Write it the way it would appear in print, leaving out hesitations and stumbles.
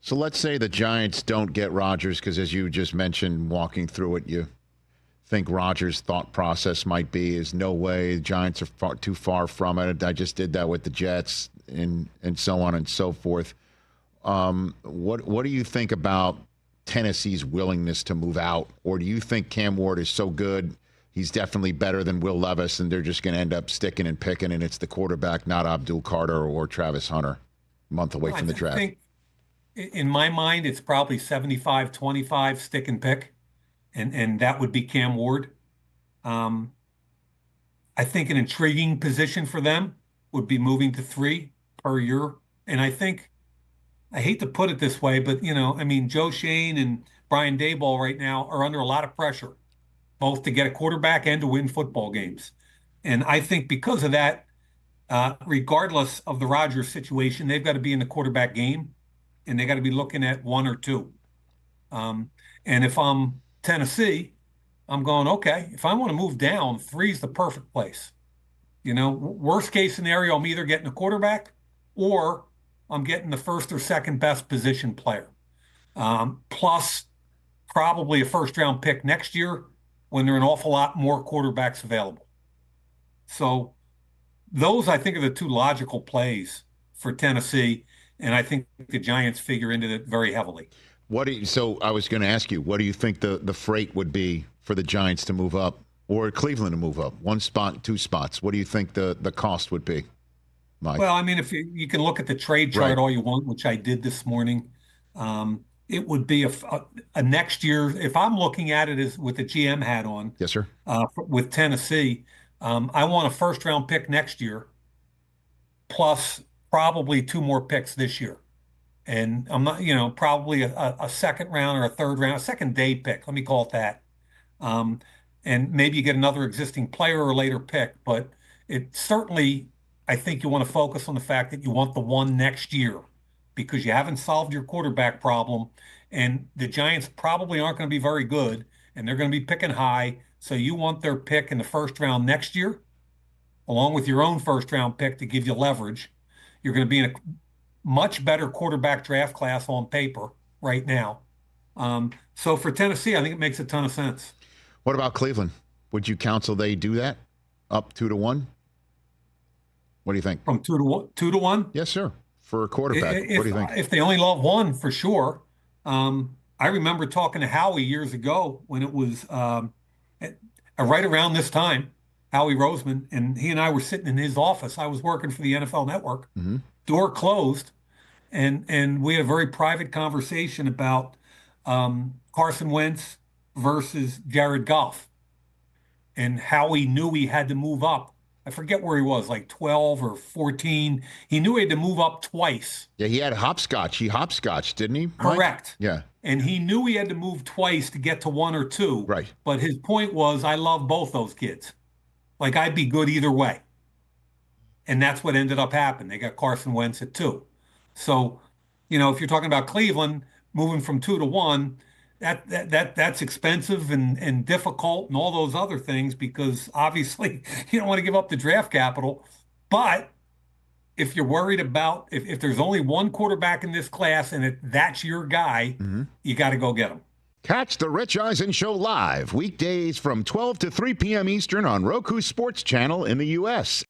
So let's say the Giants don't get Rodgers because, as you just mentioned, walking through it, you think Rodgers' thought process might be is no way, the Giants are too far from it. I just did that with the Jets and so on and so forth. What do you think about Tennessee's willingness to move out? Or do you think Cam Ward is so good, he's definitely better than Will Levis, and they're just going to end up sticking and picking, and it's the quarterback, not Abdul Carter or Travis Hunter, a month away from the draft? I think, in my mind, it's probably 75-25 stick and pick, and that would be Cam Ward. I think an intriguing position for them would be moving to 3 per year. And I think, I hate to put it this way, but, Joe Shane and Brian Daboll right now are under a lot of pressure, both to get a quarterback and to win football games. And I think because of that, regardless of the Rodgers situation, they've got to be in the quarterback game, and they got to be looking at 1 or 2. And if I'm Tennessee, I'm going, okay, if I want to move down, 3 is the perfect place. Worst case scenario, I'm either getting a quarterback or I'm getting the first or second best position player. Plus probably a first round pick next year when there are an awful lot more quarterbacks available. So those, I think, are the 2 logical plays for Tennessee. And I think the Giants figure into it very heavily. So I was going to ask you, what do you think the freight would be for the Giants to move up or Cleveland to move up? 1 spot, 2 spots. What do you think the cost would be, Mike? Well, if you can look at the trade chart all you want, which I did this morning, it would be a next year. If I'm looking at it as with the GM hat on, yes, sir. With Tennessee, I want a first round pick next year, plus probably 2 more picks this year. And I'm not, probably a second round or a third round, a second day pick. Let me call it that. And maybe you get another existing player or later pick. But it certainly, I think you want to focus on the fact that you want the 1 next year because you haven't solved your quarterback problem. And the Giants probably aren't going to be very good, and they're going to be picking high. So you want their pick in the first round next year, along with your own first round pick to give you leverage. You're going to be in a much better quarterback draft class on paper right now. So for Tennessee, I think it makes a ton of sense. What about Cleveland? Would you counsel they do that? Up 2-1? What do you think? From 2-1? Yes, sir. For a quarterback. What do you think? If they only love 1, for sure. I remember talking to Howie years ago when it was right around this time, Howie Roseman, and he and I were sitting in his office. I was working for the NFL Network. Mm-hmm. Door closed, and we had a very private conversation about Carson Wentz versus Jared Goff and how he knew he had to move up. I forget where he was, like 12 or 14. He knew he had to move up twice. Yeah, he had hopscotch. He hopscotched, didn't he, Mike? Correct. Yeah. And he knew he had to move twice to get to 1 or 2. Right. But his point was, I love both those kids. Like, I'd be good either way. And that's what ended up happening. They got Carson Wentz at 2. So, if you're talking about Cleveland moving from 2-1, that's expensive and difficult and all those other things because obviously you don't want to give up the draft capital. But if you're worried about if there's only 1 quarterback in this class and that's your guy, you got to go get him. Catch the Rich Eisen Show live weekdays from 12 to 3 p.m. Eastern on Roku Sports Channel in the U.S.